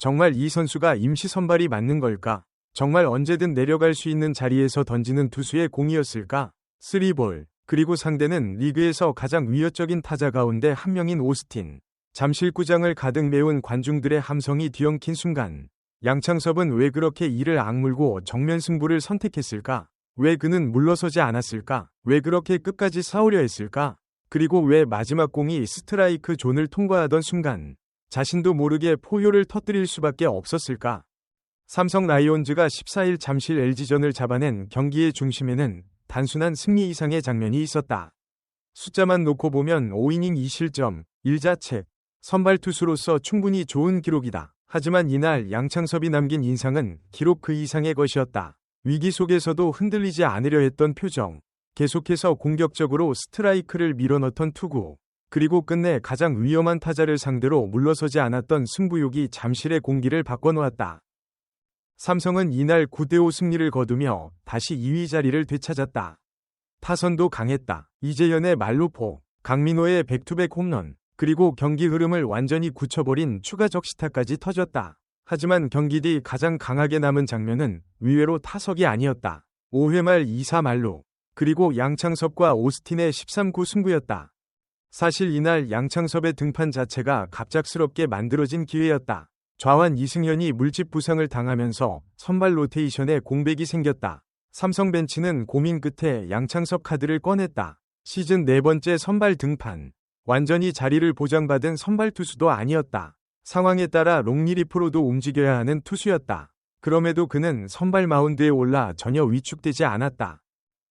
정말 이 선수가 임시 선발이 맞는 걸까? 정말 언제든 내려갈 수 있는 자리에서 던지는 투수의 공이었을까? 3볼. 그리고 상대는 리그에서 가장 위협적인 타자 가운데 한 명인 오스틴. 잠실구장을 가득 메운 관중들의 함성이 뒤엉킨 순간 양창섭은 왜 그렇게 이를 악물고 정면 승부를 선택했을까? 왜 그는 물러서지 않았을까? 왜 그렇게 끝까지 싸우려 했을까? 그리고 왜 마지막 공이 스트라이크 존을 통과하던 순간 자신도 모르게 포효를 터뜨릴 수밖에 없었을까? 삼성 라이온즈가 14일 잠실 LG전을 잡아낸 경기의 중심에는 단순한 승리 이상의 장면이 있었다. 숫자만 놓고 보면 5이닝 2실점, 1자책, 선발 투수로서 충분히 좋은 기록이다. 하지만 이날 양창섭이 남긴 인상은 기록 그 이상의 것이었다. 위기 속에서도 흔들리지 않으려 했던 표정, 계속해서 공격적으로 스트라이크를 밀어넣던 투구, 그리고 끝내 가장 위험한 타자를 상대로 물러서지 않았던 승부욕이 잠실의 공기를 바꿔놓았다. 삼성은 이날 9대5 승리를 거두며 다시 2위 자리를 되찾았다. 타선도 강했다. 이재현의 말루포, 강민호의 백투백 홈런, 그리고 경기 흐름을 완전히 굳혀버린 추가 적시타까지 터졌다. 하지만 경기 뒤 가장 강하게 남은 장면은 의외로 타석이 아니었다. 5회 말 2사 만루, 그리고 양창섭과 오스틴의 13구 승부였다. 사실 이날 양창섭의 등판 자체가 갑작스럽게 만들어진 기회였다. 좌완 이승현이 물집 부상을 당하면서 선발 로테이션에 공백이 생겼다. 삼성 벤치는 고민 끝에 양창섭 카드를 꺼냈다. 시즌 4번째 선발 등판. 완전히 자리를 보장받은 선발 투수도 아니었다. 상황에 따라 롱리리프로도 움직여야 하는 투수였다. 그럼에도 그는 선발 마운드에 올라 전혀 위축되지 않았다.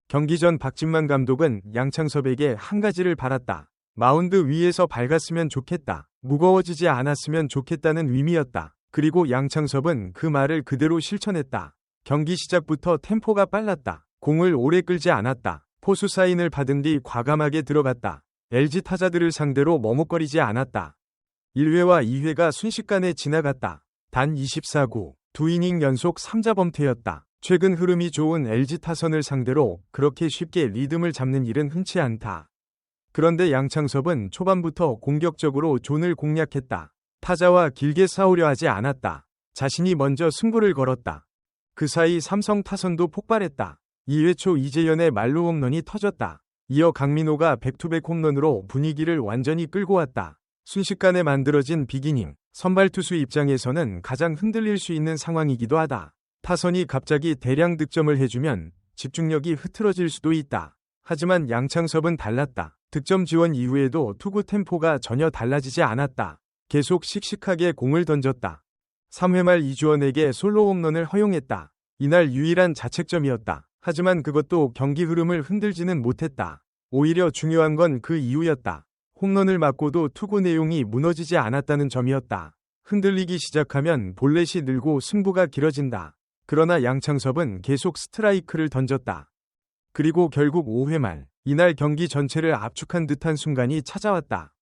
경기 전 박진만 감독은 양창섭에게 한 가지를 바랐다. 마운드 위에서 밝았으면 좋겠다. 무거워지지 않았으면 좋겠다는 의미였다. 그리고 양창섭은 그 말을 그대로 실천했다. 경기 시작부터 템포가 빨랐다. 공을 오래 끌지 않았다. 포수 사인을 받은 뒤 과감하게 들어갔다. LG 타자들을 상대로 머뭇거리지 않았다. 1회와 2회가 순식간에 지나갔다. 단 24구, 2이닝 연속 3자범퇴였다. 최근 흐름이 좋은 LG 타선을 상대로 그렇게 쉽게 리듬을 잡는 일은 흔치 않다. 그런데 양창섭은 초반부터 공격적으로 존을 공략했다. 타자와 길게 싸우려 하지 않았다. 자신이 먼저 승부를 걸었다. 그 사이 삼성 타선도 폭발했다. 2회 초 이재현의 말루 홈런이 터졌다. 이어 강민호가 백투백 홈런으로 분위기를 완전히 끌고 왔다. 순식간에 만들어진 비기닝, 선발 투수 입장에서는 가장 흔들릴 수 있는 상황이기도 하다. 타선이 갑자기 대량 득점을 해주면 집중력이 흐트러질 수도 있다. 하지만 양창섭은 달랐다. 득점 지원 이후에도 투구 템포가 전혀 달라지지 않았다. 계속 씩씩하게 공을 던졌다. 3회 말 이주원에게 솔로 홈런을 허용했다. 이날 유일한 자책점이었다. 하지만 그것도 경기 흐름을 흔들지는 못했다. 오히려 중요한 건 그 이유였다. 홈런을 맞고도 투구 내용이 무너지지 않았다는 점이었다. 흔들리기 시작하면 볼넷이 늘고 승부가 길어진다. 그러나 양창섭은 계속 스트라이크를 던졌다. 그리고 결국 5회 말, 이날 경기 전체를 압축한 듯한 순간이 찾아왔다.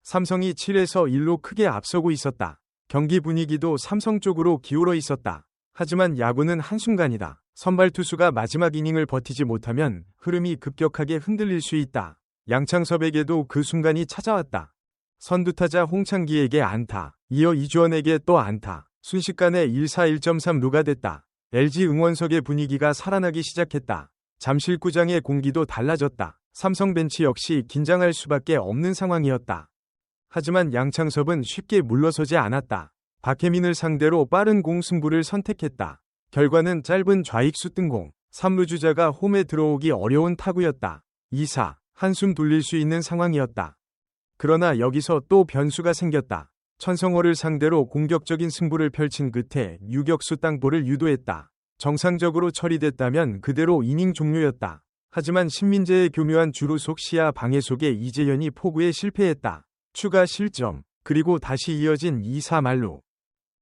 삼성이 7에서 1로 크게 앞서고 있었다. 경기 분위기도 삼성 쪽으로 기울어 있었다. 하지만 야구는 한순간이다. 선발 투수가 마지막 이닝을 버티지 못하면 흐름이 급격하게 흔들릴 수 있다. 양창섭에게도 그 순간이 찾아왔다. 선두타자 홍창기에게 안타, 이어 이주원에게 또 안타. 순식간에 1사 1.3루가 됐다. LG 응원석의 분위기가 살아나기 시작했다. 잠실구장의 공기도 달라졌다. 삼성 벤치 역시 긴장할 수밖에 없는 상황이었다. 하지만 양창섭은 쉽게 물러서지 않았다. 박혜민을 상대로 빠른 공 승부를 선택했다. 결과는 짧은 좌익수 뜬공, 3루 주자가 홈에 들어오기 어려운 타구였다. 2사, 한숨 돌릴 수 있는 상황이었다. 그러나 여기서 또 변수가 생겼다. 천성호를 상대로 공격적인 승부를 펼친 끝에 유격수 땅볼을 유도했다. 정상적으로 처리됐다면 그대로 이닝 종료였다. 하지만 신민재의 교묘한 주루 속 시야 방해 속에 이재현이 포구에 실패했다. 추가 실점, 그리고 다시 이어진 2사 만루.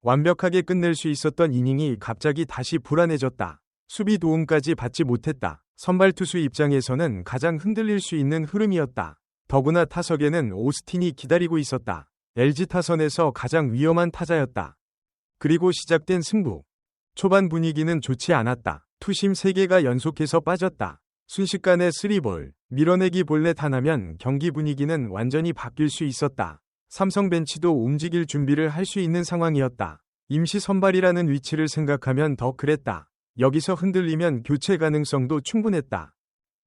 완벽하게 끝낼 수 있었던 이닝이 갑자기 다시 불안해졌다. 수비 도움까지 받지 못했다. 선발 투수 입장에서는 가장 흔들릴 수 있는 흐름이었다. 더구나 타석에는 오스틴이 기다리고 있었다. LG 타선에서 가장 위험한 타자였다. 그리고 시작된 승부. 초반 분위기는 좋지 않았다. 투심 3개가 연속해서 빠졌다. 순식간에 3볼, 밀어내기 볼넷 하나면 경기 분위기는 완전히 바뀔 수 있었다. 삼성 벤치도 움직일 준비를 할 수 있는 상황이었다. 임시 선발이라는 위치를 생각하면 더 그랬다. 여기서 흔들리면 교체 가능성도 충분했다.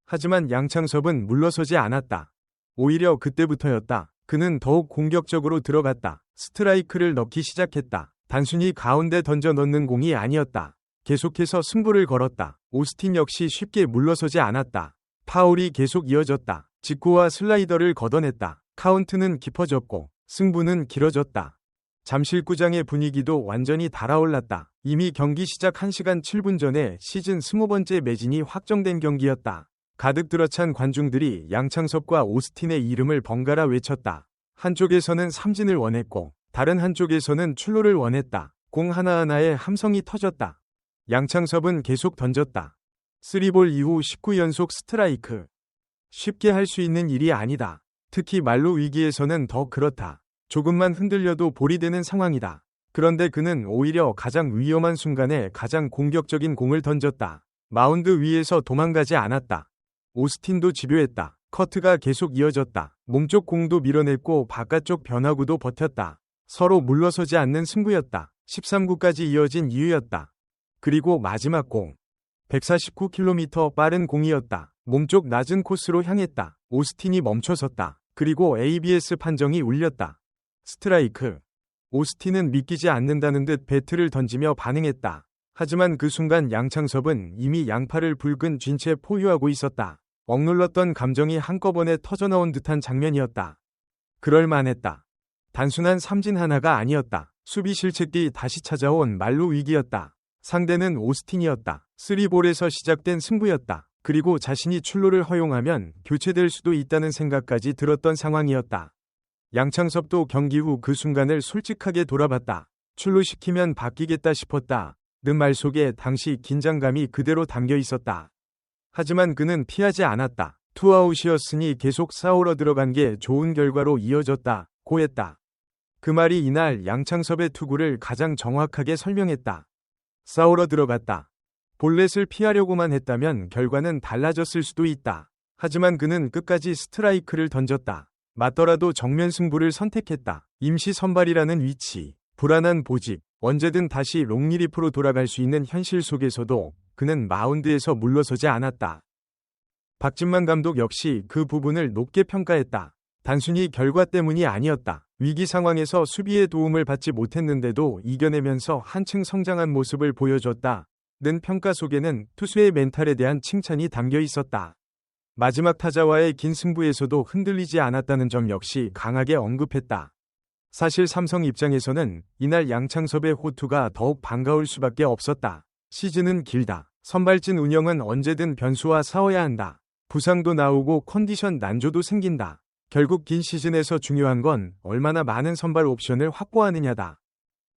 하지만 양창섭은 물러서지 않았다. 오히려 그때부터였다. 그는 더욱 공격적으로 들어갔다. 스트라이크를 넣기 시작했다. 단순히 가운데 던져 넣는 공이 아니었다. 계속해서 승부를 걸었다. 오스틴 역시 쉽게 물러서지 않았다. 파울이 계속 이어졌다. 직구와 슬라이더를 걷어냈다. 카운트는 깊어졌고 승부는 길어졌다. 잠실구장의 분위기도 완전히 달아올랐다. 이미 경기 시작 1시간 7분 전에 시즌 20번째 매진이 확정된 경기였다. 가득 들어찬 관중들이 양창섭과 오스틴의 이름을 번갈아 외쳤다. 한쪽에서는 삼진을 원했고 다른 한쪽에서는 출루를 원했다. 공 하나하나에 함성이 터졌다. 양창섭은 계속 던졌다. 3볼 이후 19연속 스트라이크. 쉽게 할 수 있는 일이 아니다. 특히 말로 위기에서는 더 그렇다. 조금만 흔들려도 볼이 되는 상황이다. 그런데 그는 오히려 가장 위험한 순간에 가장 공격적인 공을 던졌다. 마운드 위에서 도망가지 않았다. 오스틴도 집요했다. 커트가 계속 이어졌다. 몸쪽 공도 밀어냈고 바깥쪽 변화구도 버텼다. 서로 물러서지 않는 승부였다. 13구까지 이어진 이유였다. 그리고 마지막 공. 149km 빠른 공이었다. 몸쪽 낮은 코스로 향했다. 오스틴이 멈춰섰다. 그리고 ABS 판정이 울렸다. 스트라이크. 오스틴은 믿기지 않는다는 듯 배트를 던지며 반응했다. 하지만 그 순간 양창섭은 이미 양팔을 붉은 쥔 채 포효하고 있었다. 억눌렀던 감정이 한꺼번에 터져나온 듯한 장면이었다. 그럴만했다. 단순한 삼진 하나가 아니었다. 수비 실책 뒤 다시 찾아온 말로 위기였다. 상대는 오스틴이었다. 3볼에서 시작된 승부였다. 그리고 자신이 출루를 허용하면 교체될 수도 있다는 생각까지 들었던 상황이었다. 양창섭도 경기 후 그 순간을 솔직하게 돌아봤다. 출루시키면 바뀌겠다 싶었다. 는 말 속에 당시 긴장감이 그대로 담겨 있었다. 하지만 그는 피하지 않았다. 투아웃이었으니 계속 싸우러 들어간 게 좋은 결과로 이어졌다. 고했다. 그 말이 이날 양창섭의 투구를 가장 정확하게 설명했다. 싸우러 들어갔다. 볼넷을 피하려고만 했다면 결과는 달라졌을 수도 있다. 하지만 그는 끝까지 스트라이크를 던졌다. 맞더라도 정면 승부를 선택했다. 임시 선발이라는 위치, 불안한 보직, 언제든 다시 롱리리프로 돌아갈 수 있는 현실 속에서도 그는 마운드에서 물러서지 않았다. 박진만 감독 역시 그 부분을 높게 평가했다. 단순히 결과 때문이 아니었다. 위기 상황에서 수비의 도움을 받지 못했는데도 이겨내면서 한층 성장한 모습을 보여줬다. 는 평가 속에는 투수의 멘탈에 대한 칭찬이 담겨 있었다. 마지막 타자와의 긴 승부에서도 흔들리지 않았다는 점 역시 강하게 언급했다. 사실 삼성 입장에서는 이날 양창섭의 호투가 더욱 반가울 수밖에 없었다. 시즌은 길다. 선발진 운영은 언제든 변수와 싸워야 한다. 부상도 나오고 컨디션 난조도 생긴다. 결국 긴 시즌에서 중요한 건 얼마나 많은 선발 옵션을 확보하느냐다.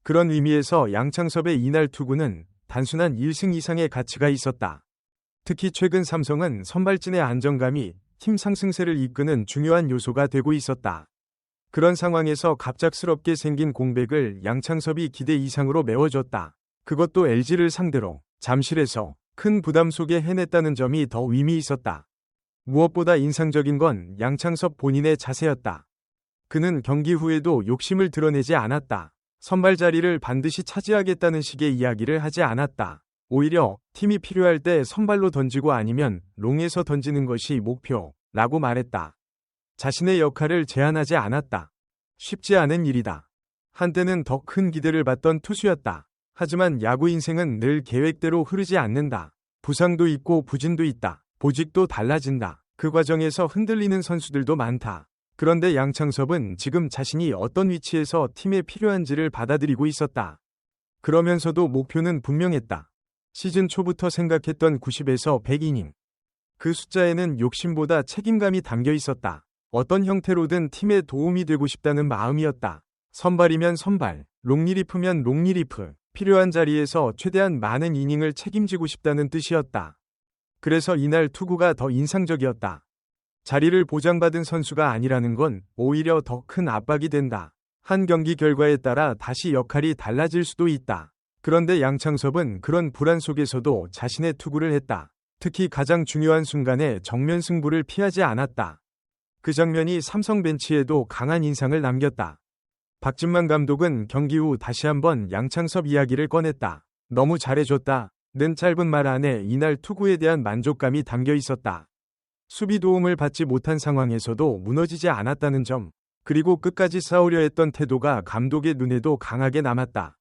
그런 의미에서 양창섭의 이날 투구는 단순한 1승 이상의 가치가 있었다. 특히 최근 삼성은 선발진의 안정감이 팀 상승세를 이끄는 중요한 요소가 되고 있었다. 그런 상황에서 갑작스럽게 생긴 공백을 양창섭이 기대 이상으로 메워줬다. 그것도 LG를 상대로 잠실에서 큰 부담 속에 해냈다는 점이 더 의미 있었다. 무엇보다 인상적인 건 양창섭 본인의 자세였다. 그는 경기 후에도 욕심을 드러내지 않았다. 선발 자리를 반드시 차지하겠다는 식의 이야기를 하지 않았다. 오히려 팀이 필요할 때 선발로 던지고 아니면 롱에서 던지는 것이 목표라고 말했다. 자신의 역할을 제한하지 않았다. 쉽지 않은 일이다. 한때는 더 큰 기대를 받던 투수였다. 하지만 야구 인생은 늘 계획대로 흐르지 않는다. 부상도 있고 부진도 있다. 보직도 달라진다. 그 과정에서 흔들리는 선수들도 많다. 그런데 양창섭은 지금 자신이 어떤 위치에서 팀에 필요한지를 받아들이고 있었다. 그러면서도 목표는 분명했다. 시즌 초부터 생각했던 90에서 100이닝. 그 숫자에는 욕심보다 책임감이 담겨 있었다. 어떤 형태로든 팀에 도움이 되고 싶다는 마음이었다. 선발이면 선발, 롱리리프면 롱리리프, 필요한 자리에서 최대한 많은 이닝을 책임지고 싶다는 뜻이었다. 그래서 이날 투구가 더 인상적이었다. 자리를 보장받은 선수가 아니라는 건 오히려 더 큰 압박이 된다. 한 경기 결과에 따라 다시 역할이 달라질 수도 있다. 그런데 양창섭은 그런 불안 속에서도 자신의 투구를 했다. 특히 가장 중요한 순간에 정면 승부를 피하지 않았다. 그 장면이 삼성 벤치에도 강한 인상을 남겼다. 박진만 감독은 경기 후 다시 한번 양창섭 이야기를 꺼냈다. 너무 잘해줬다. 는 짧은 말 안에 이날 투구에 대한 만족감이 담겨 있었다. 수비 도움을 받지 못한 상황에서도 무너지지 않았다는 점, 그리고 끝까지 싸우려 했던 태도가 감독의 눈에도 강하게 남았다.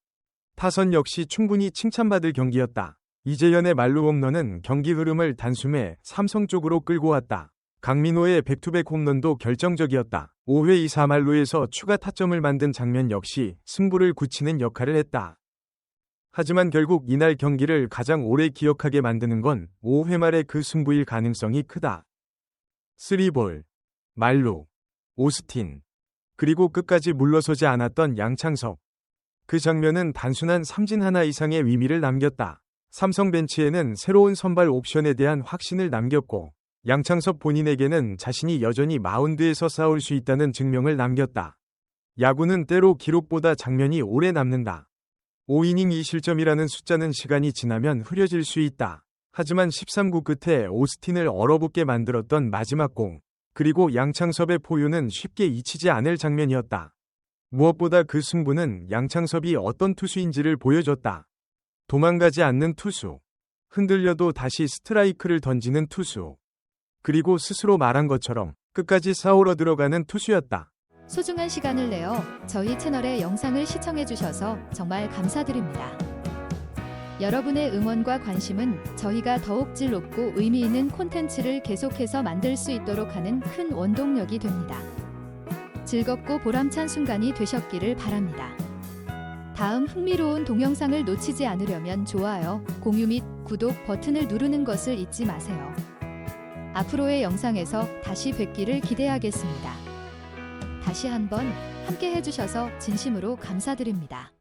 타선 역시 충분히 칭찬받을 경기였다. 이재현의 말루 홈런은 경기 흐름을 단숨에 삼성 쪽으로 끌고 왔다. 강민호의 백투백 홈런도 결정적이었다. 5회 2사 말루에서 추가 타점을 만든 장면 역시 승부를 굳히는 역할을 했다. 하지만 결국 이날 경기를 가장 오래 기억하게 만드는 건 5회 말의 그 승부일 가능성이 크다. 3볼, 말루, 오스틴, 그리고 끝까지 물러서지 않았던 양창섭. 그 장면은 단순한 삼진 하나 이상의 의미를 남겼다. 삼성 벤치에는 새로운 선발 옵션에 대한 확신을 남겼고, 양창섭 본인에게는 자신이 여전히 마운드에서 싸울 수 있다는 증명을 남겼다. 야구는 때로 기록보다 장면이 오래 남는다. 5이닝 2실점이라는 숫자는 시간이 지나면 흐려질 수 있다. 하지만 13구 끝에 오스틴을 얼어붙게 만들었던 마지막 공, 그리고 양창섭의 포유는 쉽게 잊히지 않을 장면이었다. 무엇보다 그 승부는 양창섭이 어떤 투수인지를 보여줬다. 도망가지 않는 투수, 흔들려도 다시 스트라이크를 던지는 투수, 그리고 스스로 말한 것처럼 끝까지 싸우러 들어가는 투수였다. 소중한 시간을 내어 저희 채널의 영상을 시청해주셔서 정말 감사드립니다. 여러분의 응원과 관심은 저희가 더욱 질 높고 의미 있는 콘텐츠를 계속해서 만들 수 있도록 하는 큰 원동력이 됩니다. 즐겁고 보람찬 순간이 되셨기를 바랍니다. 다음 흥미로운 동영상을 놓치지 않으려면 좋아요, 공유 및 구독 버튼을 누르는 것을 잊지 마세요. 앞으로의 영상에서 다시 뵙기를 기대하겠습니다. 다시 한번 함께 해주셔서 진심으로 감사드립니다.